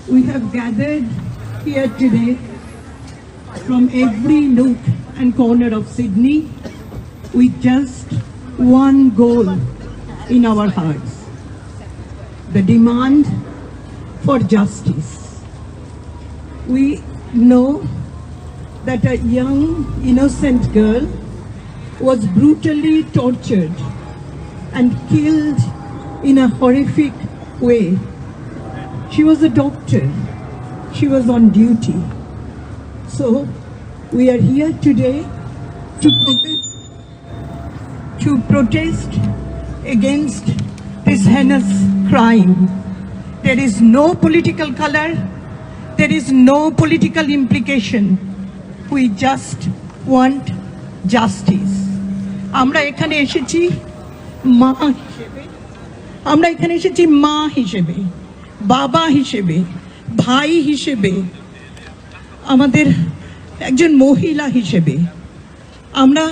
We have gathered here today from every nook and corner of Sydney with just one goal in our hearts: the demand for justice. We know that a young, innocent girl was brutally tortured and killed in a horrific way. She was a doctor. She was on duty. So we are here today to protest against this heinous crime. There is no political color. There is no political implication. We just want justice. আমরা এখানে এসেছি মা হিসেবে, আমরা এখানে এসেছি মা হিসেবে, বাবা হিসেবে, ভাই হিসেবে, আমাদের একজন মহিলা হিসেবে। আমরা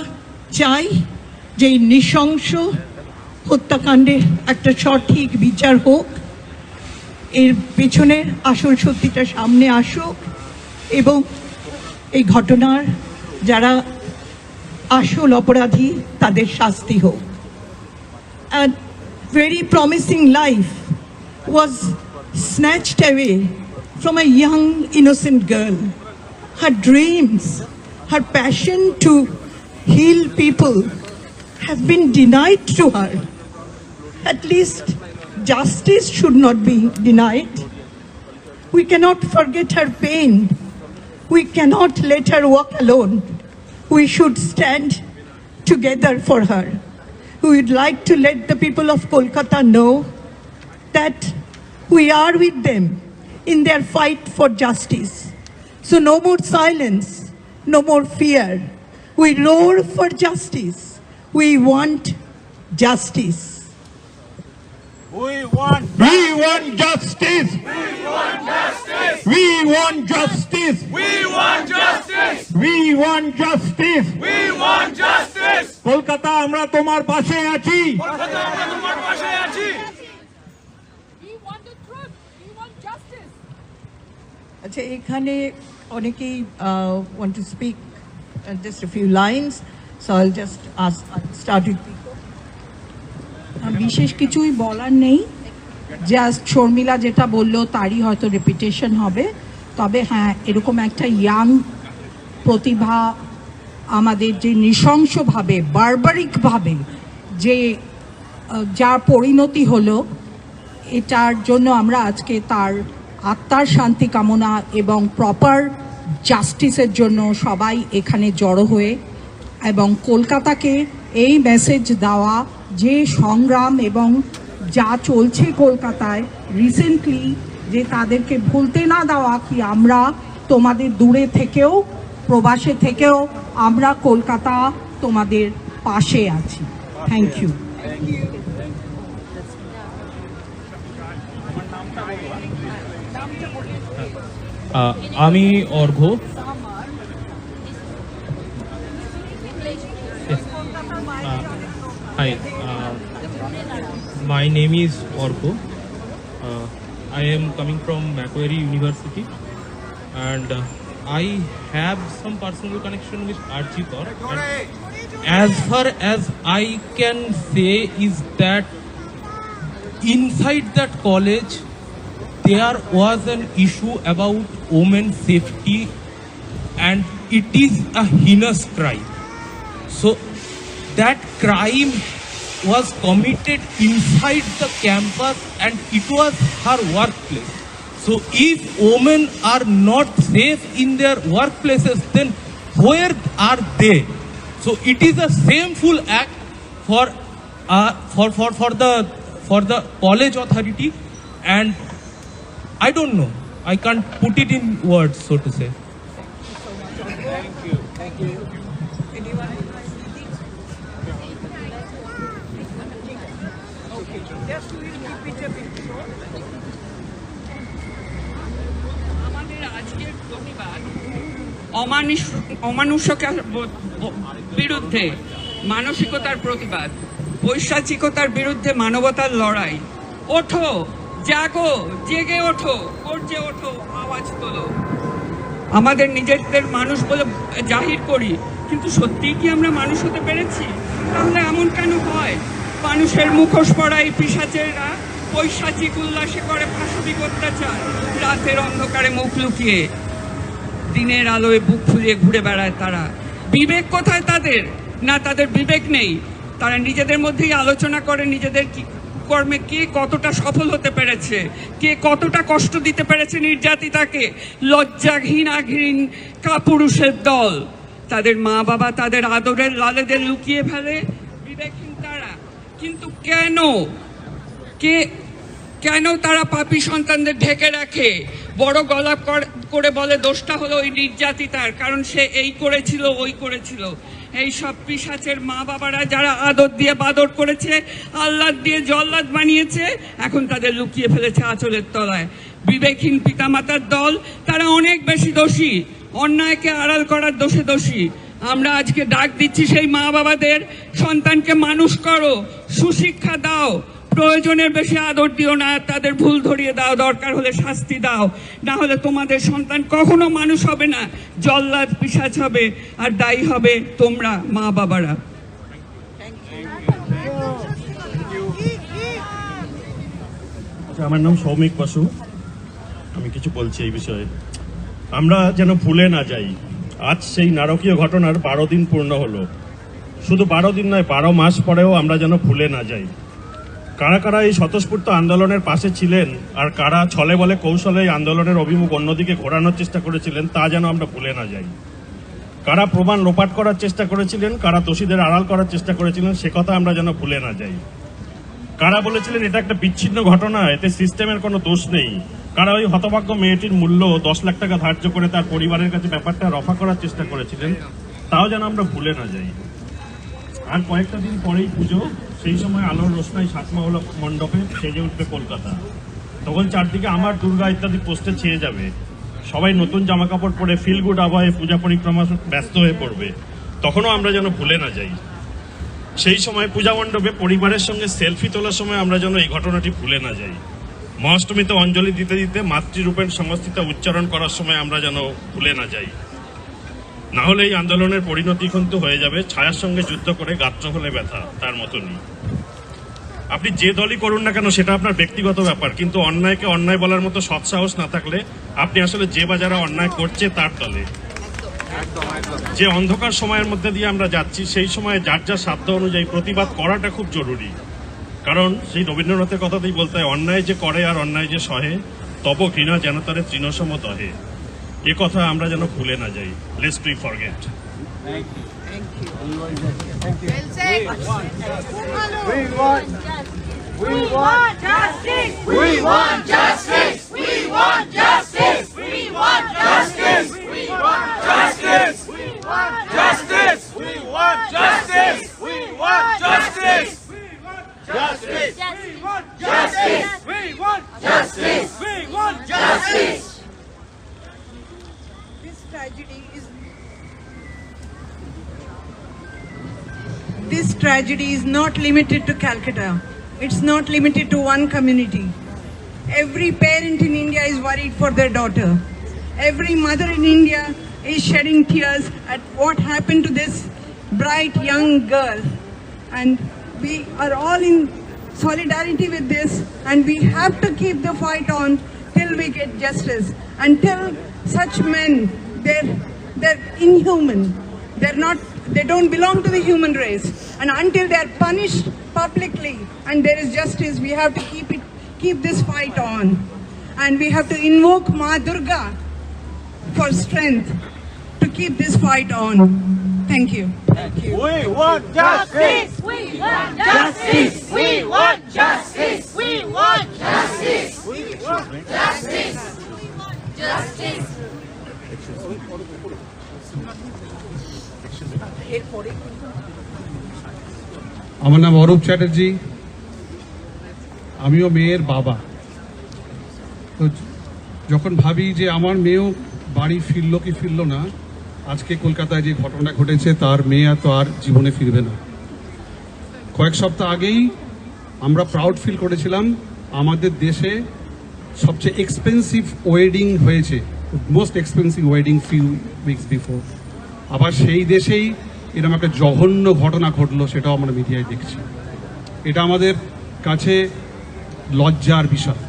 চাই যে এই নৃশংস হত্যাকাণ্ডের একটা সঠিক বিচার হোক, এর পেছনের আসল সত্যিটা সামনে আসুক এবং এই ঘটনার যারা আসল অপরাধী তাদের শাস্তি হোক। A very promising life was snatched away from a young innocent girl. Her dreams, her passion to heal people have been denied to her. At least justice should not be denied. We cannot forget her pain. We cannot let her walk alone. We should stand together for her. We would like to let the people of Kolkata know that we are with them in their fight for justice. So no more silence, no more fear. We roar for justice. We want justice. We want justice. We want justice. We want justice. We want justice. We want justice. We want justice. Kolkata আমরা তোমার পাশে আছি। কলকাতা আমরা তোমার পাশে আছি। We want the truth. We want justice. আচ্ছা, এখানে অনেকেই want to speak just a few lines, so I'll just start with people. বিশেষ কিছুই বলার নেই, জাস্ট শর্মিলা যেটা বললো তারই হয়তো রিপিটেশন হবে। তবে হ্যাঁ, এরকম একটা ইয়াং প্রতিভা আমাদের যে নৃশংসভাবে বারবারিকভাবে যে যার পরিণতি হলো, এটার জন্য আমরা আজকে তার আত্মার শান্তি কামনা এবং প্রপার জাস্টিসের জন্য সবাই এখানে জড়ো হয়ে এবং কলকাতাকে এই মেসেজ দেওয়া যে সংগ্রাম এবং যা চলছে কলকাতায় রিসেন্টলি, যে তাদেরকে ভুলতে না দেওয়া কি আমরা তোমাদের দূরে থেকেও প্রবাসে থেকেও আমরা কলকাতা তোমাদের পাশে আছি। Thank you. আমি Arghya. Hi, my name is Orko. I am coming from Macquarie University, and I have some personal connection with RG Kar. As far as I can say is that inside that college there was an issue about women's safety, and it is a heinous crime. So that crime was committed inside the campus and it was her workplace. So if women are not safe in their workplaces, then where are they? So it is a shameful act for the college authority, and I don't know, I can't put it in words, so to say. Thank you. Thank you. Anyone? Okay, just we will keep it a bit short. আমাদের আজকের প্রতিবাদ অমানুষতার বিরুদ্ধে মানসিকতার প্রতিবাদ, পৈশাচিকতার বিরুদ্ধে মানবতার লড়াই। ওঠো, জাগো, জেগে ওঠো, গর্জে ওঠো, আওয়াজ তোলো। আমাদের নিজেদের মানুষ বলে জাহির করি, কিন্তু সত্যিই কি আমরা মানুষ হতে পেরেছি? তাহলে এমন কেন হয়? মানুষের মুখোশ পরা এই পিশাচেরা পৈশাচিক উল্লাসে করে পাশবিক অত্যাচার, রাতের অন্ধকারে মুখ লুকিয়ে দিনের আলোয় বুক ফুলিয়ে ঘুরে বেড়ায় তারা। বিবেক কোথায় তাদের? না, তাদের বিবেক নেই। তারা নিজেদের মধ্যেই আলোচনা করে নিজেদের কর্মে কে কতটা সফল হতে পেরেছে, কে কতটা কষ্ট দিতে পেরেছে নির্যাতিতাকে। লজ্জাঘীন কাপুরুষের দল তাদের মা বাবা, তাদের আদরের লালেদের লুকিয়ে ফেলে বিবেকহীন তারা। কিন্তু কেন তারা পাপী সন্তানদের ঢেকে রাখে? বড় গলা করে বলে দোষটা হলো ওই নির্যাতিতার, কারণ সে এই করেছিল, ওই করেছিল। এই সব পিশাচের মা বাবারা যারা আদর দিয়ে বাদর করেছে, আহ্লাদ দিয়ে জল্লাদ বানিয়েছে, এখন তাদের লুকিয়ে ফেলেছে আঁচলের তলায়। বিবেকহীন পিতামাতার দল, তারা অনেক বেশি দোষী, অন্যায়কে আড়াল করার দোষে দোষী। আমরা আজকে ডাক দিচ্ছি সেই মা বাবাদের, সন্তানকে মানুষ করো, সুশিক্ষা দাও, প্রয়োজনের বেশি আদর দিও না, তাদের ভুল ধরিয়ে দাও, দরকার হলে শাস্তি দাও। না হলে তোমাদের সন্তান কখনো মানুষ হবে না, জল্লাদ পিশাচ হবে, আর দায়ী হবে তোমরা মা বাবারা। আমার নাম সৌমিক বসু। আমি কিছু বলছি এই বিষয়ে। আমরা যেন ভুলে না যাই, আজ সেই নারকীয় ঘটনার 12 দিন পূর্ণ হলো। শুধু 12 দিন নয়, 12 মাস পরেও আমরা যেন ভুলে না যাই। কারা কারা এই স্বতঃস্ফূর্ত আন্দোলনের পাশে ছিলেন আর কারা ছলে বলে কৌশলে এই আন্দোলনের অভিমুখ অন্যদিকে ঘোরানোর চেষ্টা করেছিলেন, তা যেন আমরা ভুলে না যাই। কারা প্রমাণ লোপাট করার চেষ্টা করেছিলেন, কারা দোষীদের আড়াল করার চেষ্টা করেছিলেন, সে কথা আমরা যেন ভুলে না যাই। কারা বলেছিলেন এটা একটা বিচ্ছিন্ন ঘটনা, এতে সিস্টেমের কোনো দোষ নেই, কারা ওই হতভাগ্য মেয়েটির মূল্য 10 লাখ টাকা ধার্য করে তার পরিবারের কাছে ব্যাপারটা রফা করার চেষ্টা করেছিলেন, তাও যেন আমরা ভুলে না যাই। আর কয়েকটা দিন পরেই পুজো, সেই সময় আলোর রোশনাই সাতমহল মণ্ডপে সেজে উঠবে কলকাতা। তখন চারদিকে আমার দুর্গা ইত্যাদি পোস্টে ছেয়ে যাবে, সবাই নতুন জামা কাপড় পরে ফিল গুড আবহাওয়ায় পূজা পরিক্রমা ব্যস্ত হয়ে পড়বে। তখনও আমরা যেন ভুলে না যাই। সেই সময় পূজা মণ্ডপে পরিবারের সঙ্গে সেলফি তোলার সময় আমরা যেন এই ঘটনাটি ভুলে না যাই। মহাষ্টমীতে অঞ্জলি দিতে দিতে মাতৃরূপের সংস্থিতা উচ্চারণ করার সময় আমরা যেন ভুলে না যাই। না হলে এই আন্দোলনের পরিণতি কিন্তু হয়ে যাবে ছায়ার সঙ্গে যুদ্ধ করে গাত্র হলে ব্যথা, তার মতনই। আপনি যে দলই করুন না কেন সেটা আপনার ব্যক্তিগত ব্যাপার, কিন্তু অন্যায়কে অন্যায় বলার মতো সৎসাহস না থাকলে আপনি আসলে যে বা যারা অন্যায় করছে তার দলে। যে অন্ধকার সময়ের মধ্যে দিয়ে আমরা যাচ্ছি, সেই সময়ে যার যার সাধ্য অনুযায়ী প্রতিবাদ করাটা খুব জরুরি। কারণ সেই রবীন্দ্রনাথের কথাতেই বলতে হয়, অন্যায় যে করে আর অন্যায় যে সহে, তব ঘৃণা যেন তারে তৃণসম দহে। এ কথা আমরা যেন ভুলে না যাই। Let's pre forget. We want justice! We want justice! We want justice! We want justice! We want justice! We want justice! We want justice! We want justice! Justice! We want justice! We want justice! We want justice! This tragedy is not limited to Calcutta. It's not limited to one community. Every parent in India is worried for their daughter. Every mother in India is shedding tears at what happened to this bright young girl. And we are all in solidarity with this, and we have to keep the fight on till we get justice. Until such men, they're inhuman. They don't belong to the human race. And until they are punished publicly and there is justice, we have to keep this fight on. And we have to invoke Ma Durga for strength to keep this fight on. Thank you. We want justice! We want justice! We want justice! We want justice! We want justice! Justice! আমার নাম অরূপ চ্যাটার্জি, আমিও মেয়ের বাবা। তো যখন ভাবি যে আমার মেয়েও বাড়ি ফিরলো কি ফিরলো না, আজকে কলকাতায় যে ঘটনা ঘটেছে তার মেয়ে তো আর জীবনে ফিরবে না। কয়েক সপ্তাহ আগেই আমরা প্রাউড ফিল করেছিলাম আমাদের দেশে সবচেয়ে এক্সপেন্সিভ ওয়েডিং হয়েছে, most expensive wedding few weeks before. আবার সেই দেশেই এরকম একটা জঘন্য ঘটনা ঘটলো, সেটাও আমরা মিডিয়ায় দেখছি। এটা আমাদের কাছে লজ্জার বিষয়,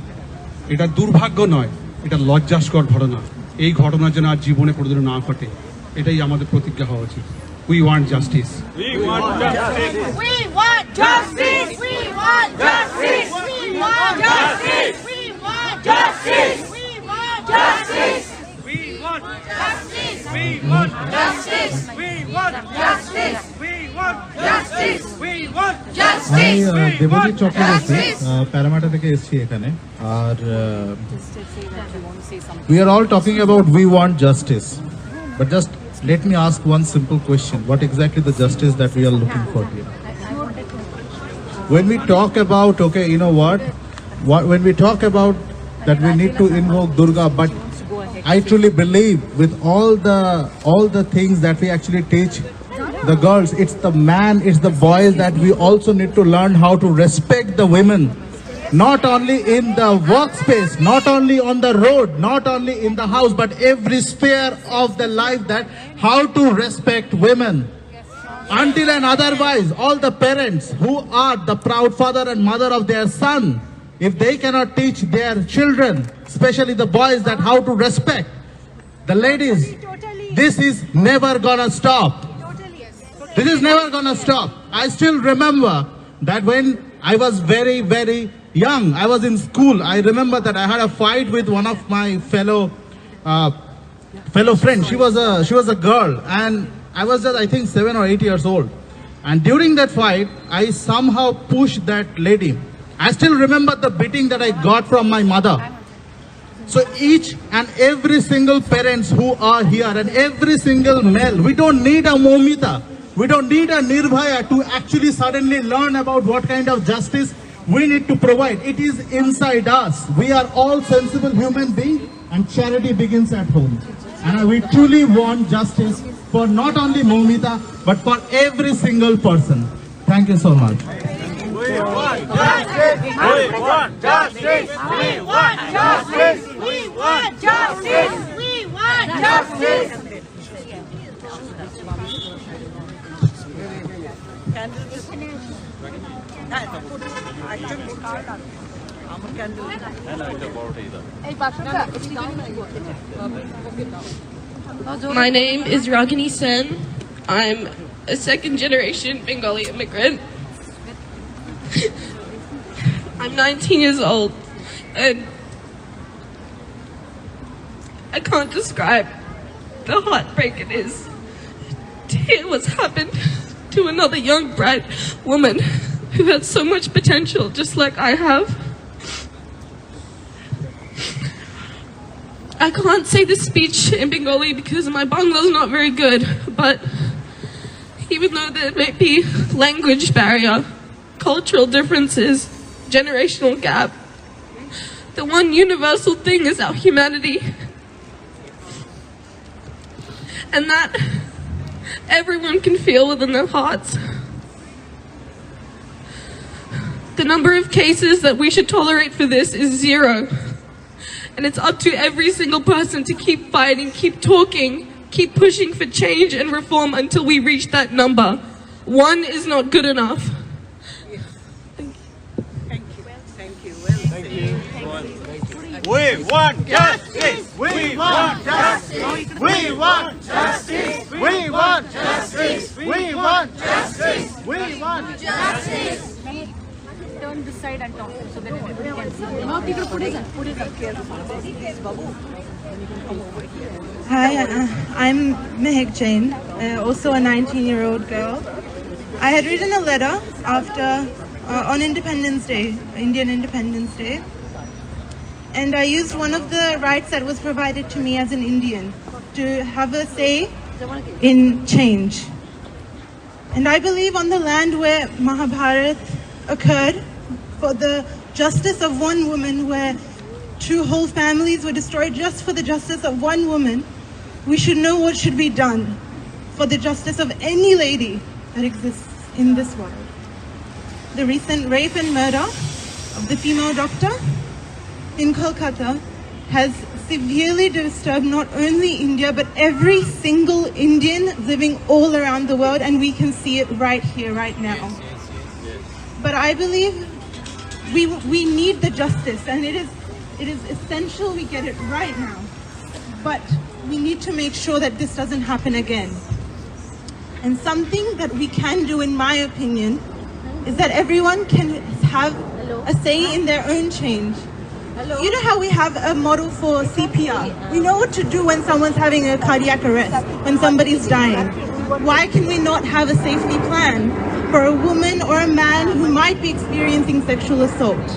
এটা দুর্ভাগ্য নয়, এটা লজ্জাস্কর ঘটনা। এই ঘটনা যেন আর জীবনে কোনোদিনও না ঘটে, এটাই আমাদের প্রতিজ্ঞা হওয়া উচিত। We want justice. We want justice. We want justice. We want justice. We want justice. We want justice. We want justice. We want justice. We want justice. We want justice. We want justice. We want justice. আমি দেবজিৎ চক্রবর্তী প্যারামাটা থেকে এসেছি এখানে। আর we are all talking about we want justice, but just let me ask one simple question: what exactly the justice that we are looking for here? When we talk about, okay, you know what when we talk about that we need to invoke Durga, but I truly believe with all the things that we actually teach the girls, it's the man, it's the boys that we also need to learn how to respect the women, not only in the workspace, not only on the road, not only in the house, but every sphere of the life, that how to respect women. Until and otherwise, all the parents who are the proud father and mother of their son, if they cannot teach their children, especially the boys, that how to respect the ladies, this is never gonna stop. This is never gonna stop. I still remember that when I was very, very young, I was in school. I remember that I had a fight with one of my fellow friends. She was a girl, and I was just, I think, 7 or 8 years old. And during that fight, I somehow pushed that lady. I still remember the beating that I got from my mother. So each and every single parents who are here, and every single male, we don't need a Momita, we don't need a Nirbhaya to actually suddenly learn about what kind of justice we need to provide. It is inside us. We are all sensible human beings, and charity begins at home. And we truly want justice for not only Momita, but for every single person. Thank you so much. We want justice. We want justice. We want justice. We want justice. We want justice. My name is Ragini Sen. I'm a second generation Bengali immigrant. I'm 19 years old, and I can't describe the heartbreak it is to hear what's happened to another young bright woman who had so much potential, just like I have. I can't say this speech in Bengali because my Bangla is not very good, but even though there may be language barrier, cultural differences, generational gap, the one universal thing is our humanity. And that everyone can feel within their hearts. The number of cases that we should tolerate for this is 0. And it's up to every single person to keep fighting, keep talking, keep pushing for change and reform until we reach that number. 1 is not good enough. We want justice. We want justice. We want justice. We want justice. We want justice. We want justice. Turn this side and talk so that everybody can see. Now people put it up. Hi, I'm Mehak Jain, also a 19-year-old girl. I had written a letter after on Independence Day, Indian Independence Day, and I used one of the rights that was provided to me as an Indian to have a say in change. And I believe on the land where Mahabharat occurred, for the justice of one woman, where 2 whole families were destroyed just for the justice of one woman, we should know what should be done for the justice of any lady that exists in this world. The recent rape and murder of the female doctor in Kolkata has severely disturbed not only India but every single Indian living all around the world, and we can see it right here, right now. But I believe we need the justice, and it is essential we get it right now. But we need to make sure that this doesn't happen again. And something that we can do, in my opinion, is that everyone can have a say in their own change. You know how we have a model for CPR? We know what to do when someone's having a cardiac arrest, when somebody's dying. Why can we not have a safety plan for a woman or a man who might be experiencing sexual assault?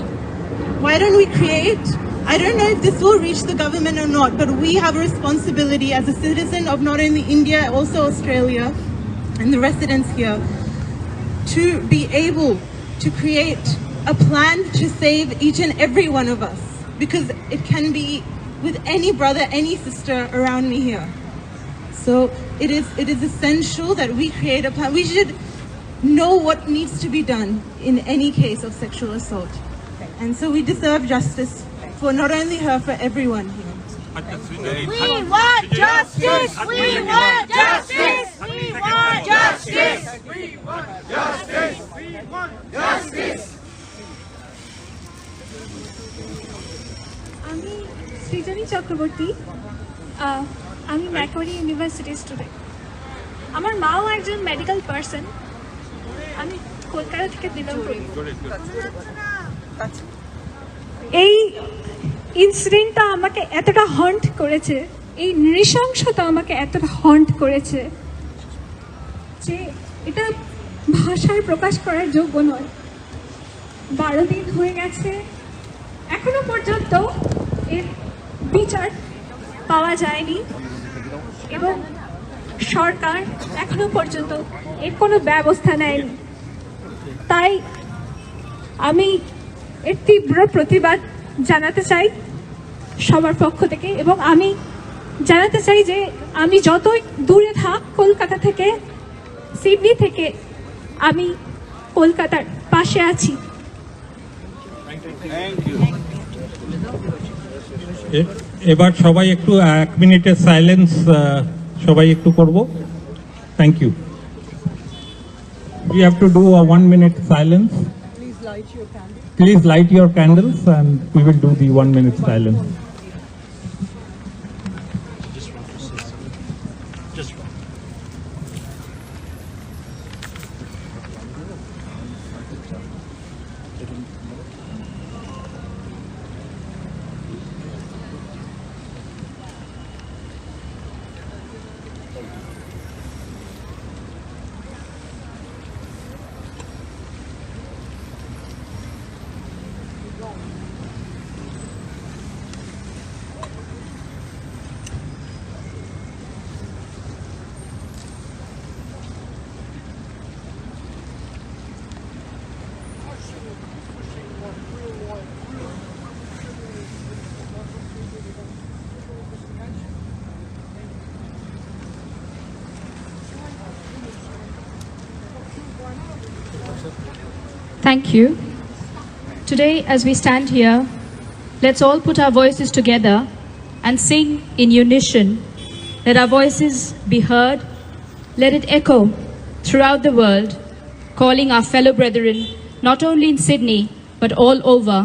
Why don't we create, I don't know if this will reach the government or not, but we have a responsibility as a citizen of not only India, also Australia, and the residents here, to be able to create a plan to save each and every one of us. Because it can be with any brother, any sister around me here. So it is essential that we create a plan. We should know what needs to be done in any case of sexual assault. And so we deserve justice for not only her, for everyone here. We want justice! We want justice! We want justice! We want justice! We want justice! আমি সৃজনী চক্রবর্তী, আমি McQuarrie university student. আমার মাও একজন medical person. আমি কলকাতা থেকে belong করি। এই ইনসিডেন্টটা আমাকে এতটা হন্ট করেছে, এই নৃশংসতা আমাকে এতটা হন্ট করেছে যে এটা ভাষায় প্রকাশ করার যোগ্য নয়। 12 দিন হয়ে গেছে, এখনো পর্যন্ত এর বিচার পাওয়া যায়নি এবং সরকার এখনো পর্যন্ত এর কোনো ব্যবস্থা নেয়নি। তাই আমি এর তীব্র প্রতিবাদ জানাতে চাই সবার পক্ষ থেকে, এবং আমি জানাতে চাই যে আমি যতই দূরে থাক কলকাতা থেকে, সিডনি থেকে, আমি কলকাতার পাশে আছি। এবার সবাই একটু 1 মিনিটের সাইলেন্স সবাই একটু করব। Thank you. We have to do a 1 minute silence. Please light your candles and we will do the 1 minute silence. Thank you. Today, as we stand here, let's all put our voices together and sing in unison. Let our voices be heard. Let it echo throughout the world, calling our fellow brethren, not only in Sydney, but all over,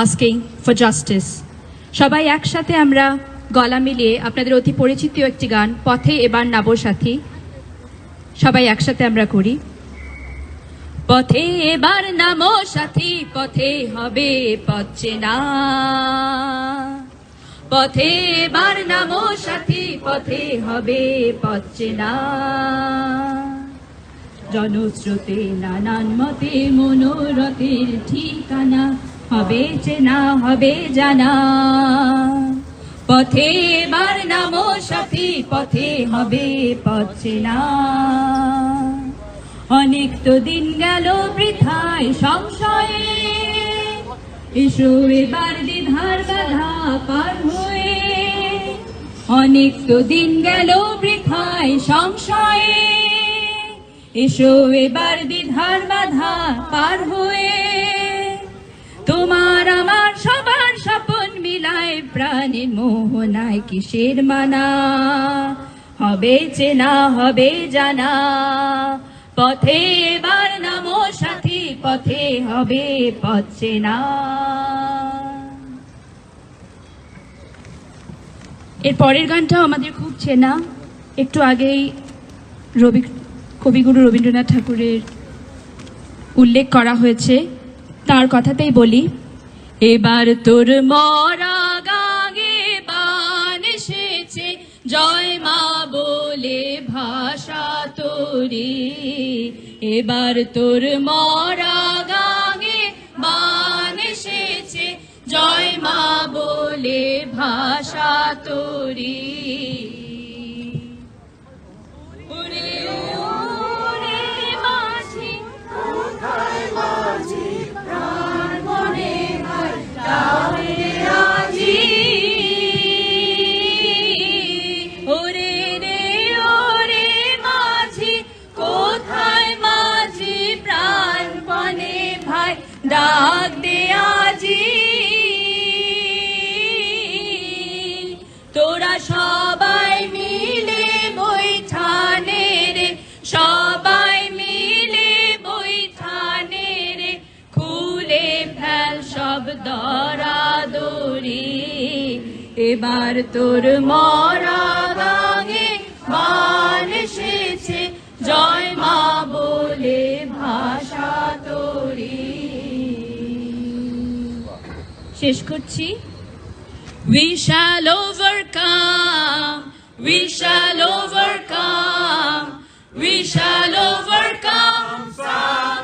asking for justice. সবাই একসাথে আমরা গলা মিলিয়ে আপনাদের অতি পরিচিত একটি গান পথে এবার নাবো সাথী, সবাই একসাথে আমরা করি। পথে এবার নামো সাথী, পথে হবে পথ চেনা, পথে এবার নামো সাথী, পথে হবে পথ চেনা। জনস্রোতে নানান মতে মনোরথের ঠিকানা, হবে চেনা হবে জানা। পথে এবার নামো সাথী, পথে হবে পথ চেনা। অনেক তো দিন গেল বৃথায় সংশয়ে, এসো এবার দ্বিধার বাধা পার হয়ে। অনেক তো দিন গেল বৃথায় সংশয়ে, এসো এবার দ্বিধার বাধা পার হয়ে। তোমার আমার সবার স্বপন মিলায় প্রাণের মোহনায় কিসের মানা হবে চেনা হবে জানা পথে এবার নামো সাথী পথে হবে পথ চেনা এর পরের গানটাও আমাদের খুব চেনা একটু আগেই কবিগুরু রবীন্দ্রনাথ ঠাকুরের উল্লেখ করা হয়েছে তার কথাতেই বলি এবার তোর মরা গাঙে বান এসেছে জয় মা বলে ভাষা তোরে এবার তোর মরা গাঙে বান এসেছে জয় মা বলে ভাষা তোরে ডাক দে আজি তোরা সবাই মিলে বৈঠানে রে সবাই মিলে বৈঠানে রে খুলে ফেল সব দরাদরি এবার তোর মরা গাঙে বান এসেছে জয় মা বলে ভাষা তোরি শেষ করছি We shall overcome, we shall overcome, we shall overcome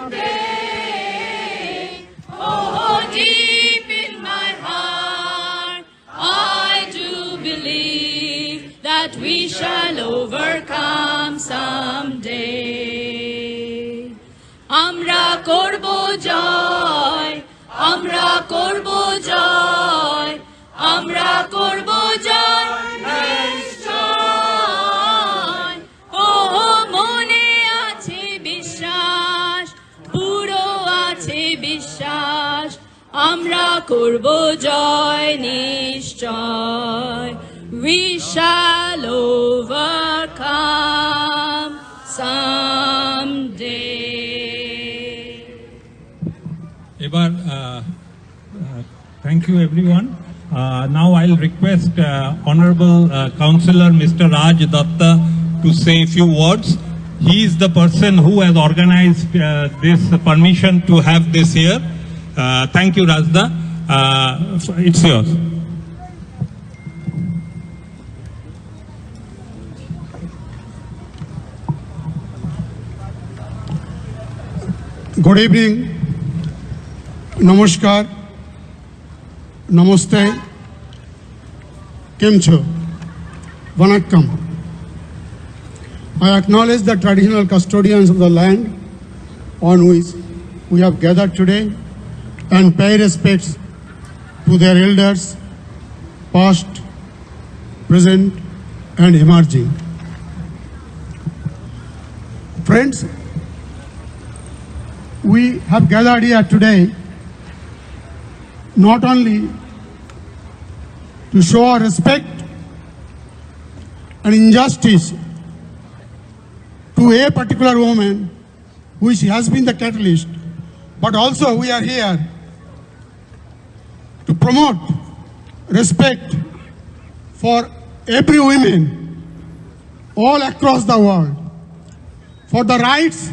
someday. Oh, deep in my heart, I do believe that we shall overcome someday. Amra korbo joy, amra korbo joy, আমরা করব জয় নিশ্চয় ও মনে আছে বিশ্বাস পুরো আছে বিশ্বাস আমরা করব জয় নিশ্চয় we shall overcome someday এবার thank you everyone. Now I'll request Honorable Councillor Mr. Raj Datta to say a few words. He is the person who has organized this permission to have this here. Thank you, Rajda. It's yours. Good evening. Namaskar. Namaste. Kemcho. Vanakkam. I acknowledge the traditional custodians of the land on which we have gathered today and pay respects to their elders, past, present, and emerging. Friends, we have gathered here today not only to show our respect and injustice to a particular woman which has been the catalyst, but also we are here to promote respect for every woman all across the world, for the rights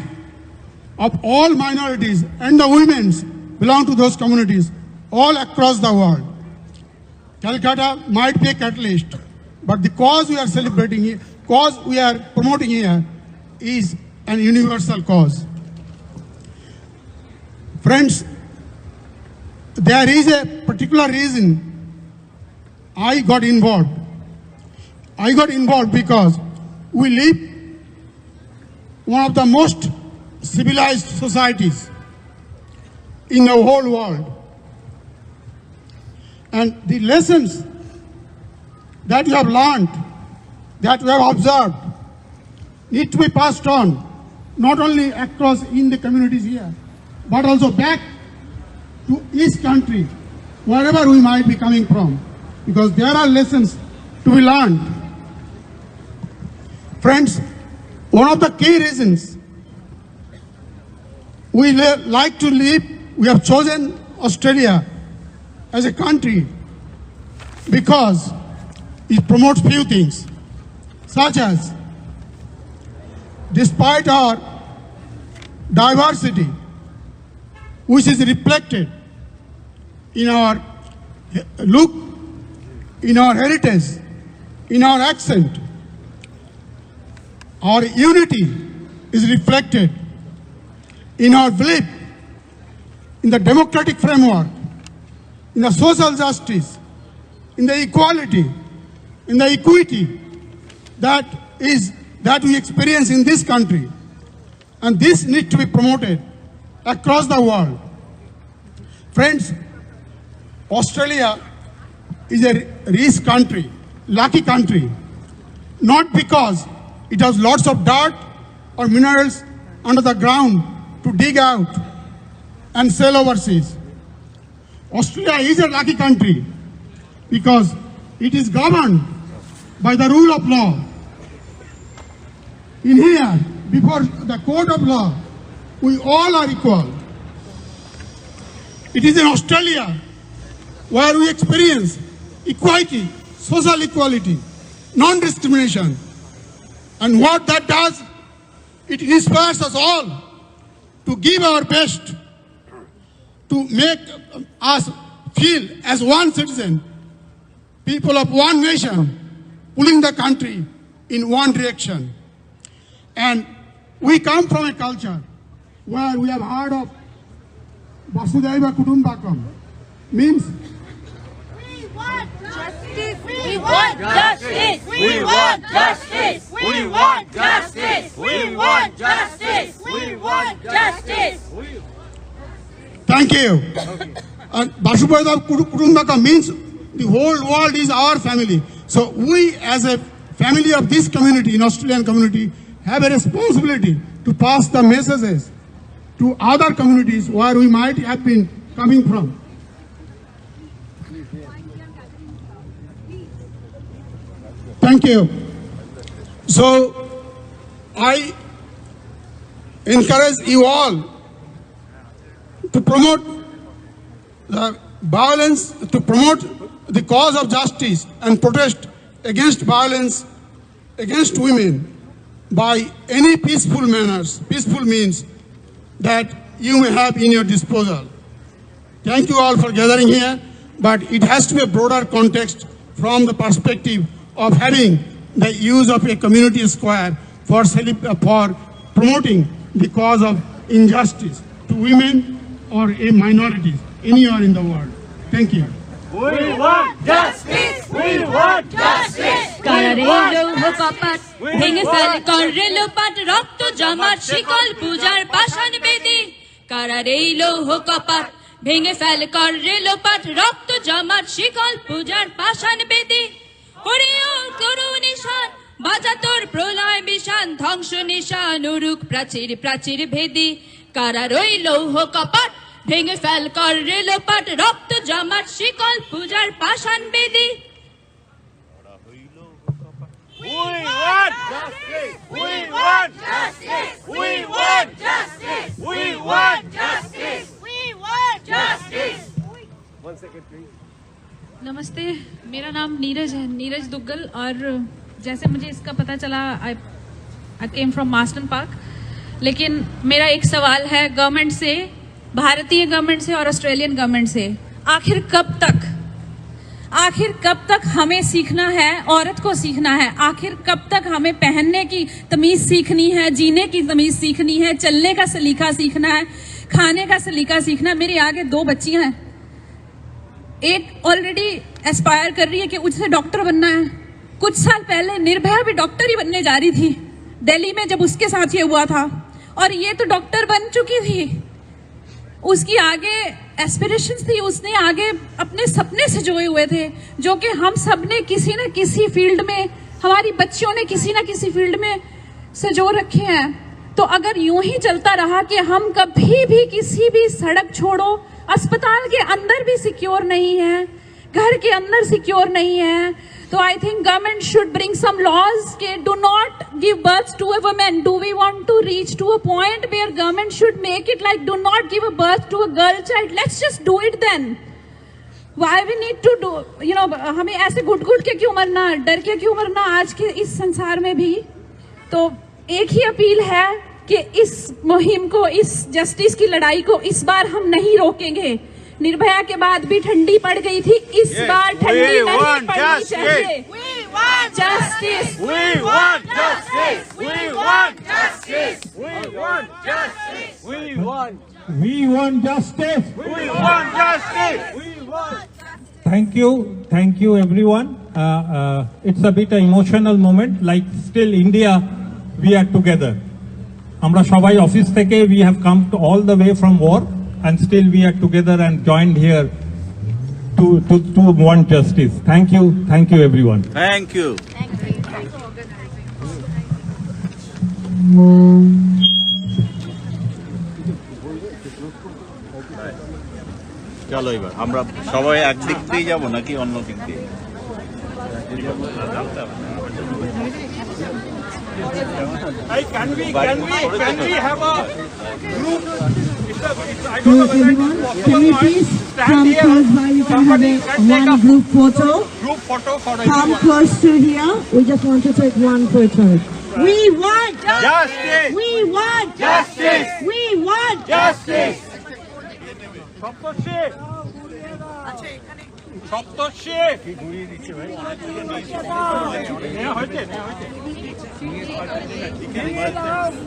of all minorities and the women belong to those communities all across the world. Calcutta might be a catalyst, but the cause we are celebrating here, cause we are promoting here is an universal cause. Friends, there is a particular reason I got involved. I got involved because we live one of the most civilized societies in the whole world. And the lessons that you have learned, that you have observed, need to be passed on, not only across in the communities here, but also back to each country, wherever we might be coming from, because there are lessons to be learned. Friends, one of the key reasons we like to live, we have chosen Australia as a country because it promotes few things, such as, despite our diversity, which is reflected in our look, in our heritage, in our accent, our unity is reflected in our belief in the democratic framework, in the social justice, in the equality, in the equity that we experience in this country. And this needs to be promoted across the world. Friends, Australia is a rich country, lucky country, not because it has lots of dirt or minerals under the ground to dig out and sell overseas. Australia is a lucky country because it is governed by the rule of law. In here, before the court of law, we all are equal. It is in Australia where we experience equality, social equality, non-discrimination. And what that does, it inspires us all to give our best to make us feel as one citizen, people of one nation, pulling the country in one direction. And we come from a culture where we have heard of Vasudhaiva Kutumbakam, means we want justice, we want justice, we want justice, we want justice, we want justice, we want justice. Thank you. And Vasudhaiva Kutumbakam means the whole world is our family. So we as a family of this community, in Australian community, have a responsibility to pass the messages to other communities where we might have been coming from. Thank you. So I encourage you all to promote the violence, to promote the cause of justice and protest against violence against women by any peaceful manners, peaceful means that you may have in your disposal. Thank you all for gathering here, but it has to be a broader context from the perspective of having the use of a community square for promoting the cause of injustice to women or a minorities anywhere in the world. Thank you. We want justice! We want justice! ভেঙে fail করে লোপাট রক্ত জমাট শিকল পূজার পাষাণ বেদী কারার এই লৌহ কপাট ভেঙে ফেল করে লোপাট রক্ত জমাট শিকল পূজার পাষাণ বেদী হরিও করু নিশান বাজা তোর প্রলয় বিশান ধ্বংস নিশান উরুক প্রাচীর প্রাচীর ভেদী কারার ওই লৌহ কপাট ভেঙে ফেল করে লোপাট রক্ত জমাট শিকল পূজার পাষাণ বেদী We want justice! We want justice! We want justice! We want justice! We want justice! 1 second please. नमस्ते, मेरा नाम नीरज है, नीरज दुग्गल, और जैसे मुझे इसका पता चला आई केम फ्रॉम मार्स्टन पार्क, लेकिन मेरा एक सवाल है गवर्नमेंट से, भारतीय गवर्नमेंट से और ऑस्ट्रेलियन गवर्नमेंट से, आखिर कब तक हमें सीखना है, औरत को सीखना है, आखिर कब तक हमें पहनने की तमीज सीखनी है, जीने की तमीज सीखनी है, चलने का सलीका सीखना है, खाने का सलीका सीखना है। मेरे आगे 2 बच्चियां हैं, एक ऑलरेडी एस्पायर कर रही है कि उसे डॉक्टर बनना है। कुछ साल पहले निर्भया भी डॉक्टर ही बनने जा रही थी दिल्ली में जब उसके साथ ये हुआ था, और ये तो डॉक्टर बन चुकी थी, उसकी आगे एस्पिरेशंस थी, उसने आगे अपने सपने सजोए हुए थे जो कि हम सब ने किसी न किसी फील्ड में, हमारी बच्चियों ने किसी न किसी फील्ड में सजो रखे हैं। तो अगर यूं ही चलता रहा कि हम कभी भी किसी भी सड़क छोड़ो अस्पताल के अंदर भी सिक्योर नहीं है, घर के अंदर सिक्योर नहीं है। तो I think government should bring some laws के do not give birth to a woman. Do we want to reach to a point where government should make it like do not give a birth to a girl child? Let's just do it then. Why we need to do, you know, हमें ऐसे घुट के क्यों मरना, डर के क्यों मरना आज के इस संसार में भी? तो एक ही अपील है कि इस मुहिम को, इस जस्टिस की लड़ाई को इस बार हम नहीं रोकेंगे। निर्भया के बाद भी ठंडी पड़ गई थी, इस बार ठंडी नहीं पड़नी चाहिए। We want justice. We want justice. We want justice. We want justice. We want. We want justice. We want justice. We want. Thank you everyone. It's a bit an emotional moment. Like still India, we are together. Amra shobai office theke we have come to all the way from war, and still we are together and joined here to want justice. Thank you everyone. Thank you. চলো এবার আমরা সবাই একদিক দিয়ে যাব নাকি অন্য দিক দিয়ে? Can we have a group? Everyone, can we please come close by? We can have one group photo. Group photo for Come close to here. We just want to take one photo. We want justice. We want Justice. We want Justice. সপ্তর্ষি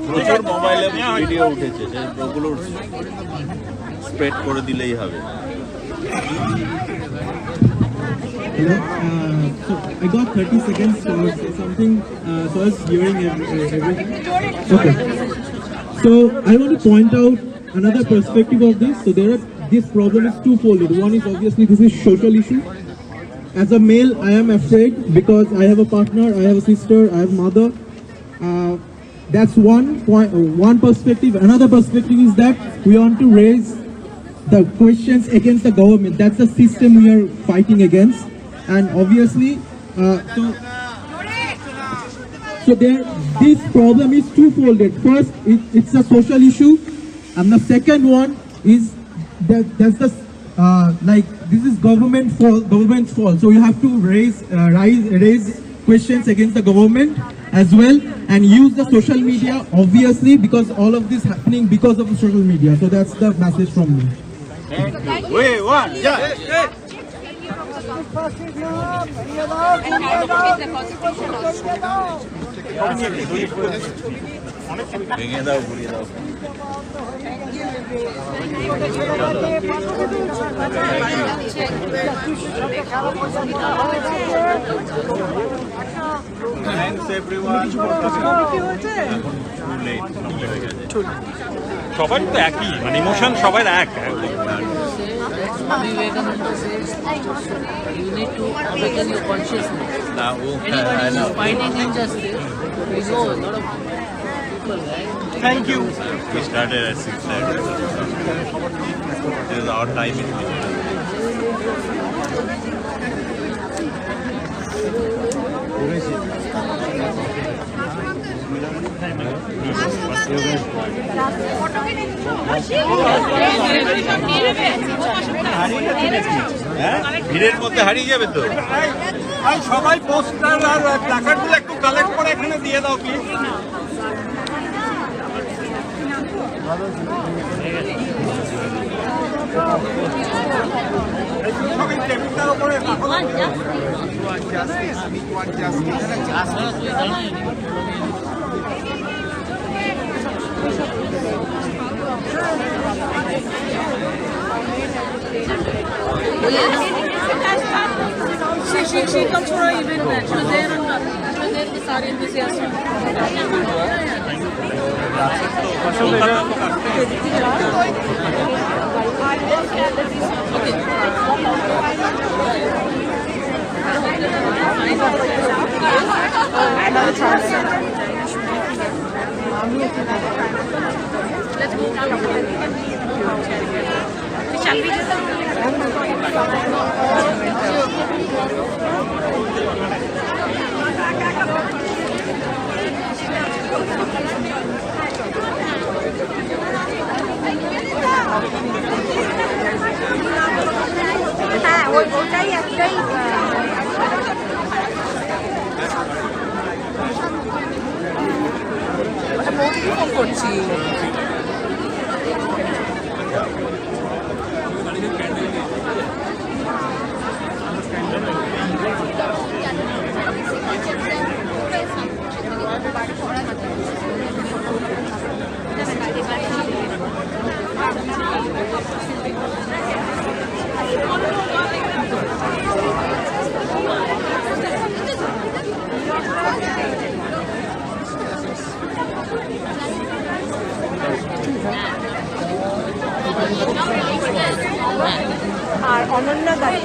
প্রচুর মোবাইলে video উঠেছে, ওগুলো spread করে দিলেই হবে। Hello, so I got 30 seconds to say something, so I was hearing everything. Okay, so I want to point out another perspective of this. So this problem is two-folded. One is obviously this is social issue. As a male, I am afraid because I have a partner, I have a sister, I have mother. That's one point, one perspective. Another perspective is that we want to raise the questions against the government. That's the system we are fighting against, and obviously, so this problem is two-folded. First, it's a social issue, and the second one is that's the like this is government's fault. So you have to raise questions against the government as well, and use the social media obviously, because all of this happening because of the social media. So that's the message from me. We want justice. ভেঙে দাও, ঘুরিয়ে দাও। Thanks everyone. সবাই তো একই, মানে emotion সবার এক। Swami Vivekananda says you need to awaken your consciousness. Anybody who is fighting injustice, we know a lot of people, right? Thank you. We started at 6:30. This is our time in ভিড়ের মধ্যে হারিয়ে যাবে তো। সবাই poster আর প্ল্যাকার্ডগুলো একটু collect করে এখানে দিয়ে দাও please. She comes for an event. She was there with Sari enthusiasm. Let's go. হ্যাঁ ওইটাই একটাই ফোন করছি আর অনন্যা দাস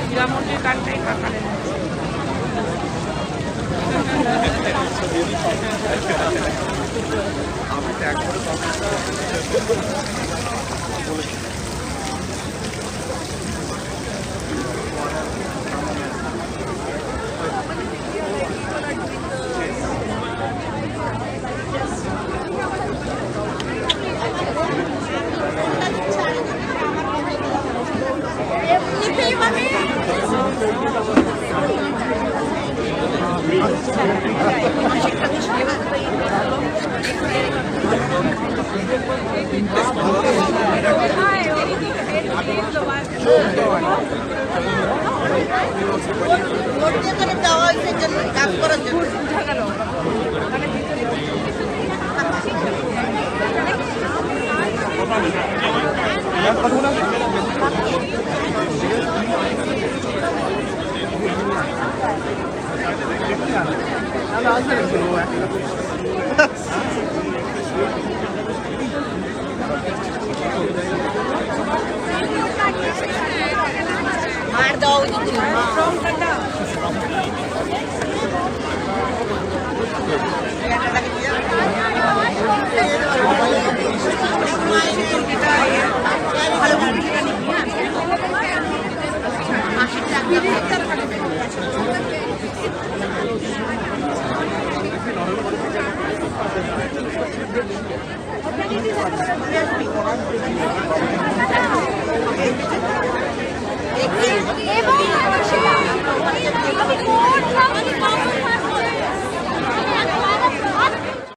হীরামন্দির গানটাই কাকারের मार दो ভালো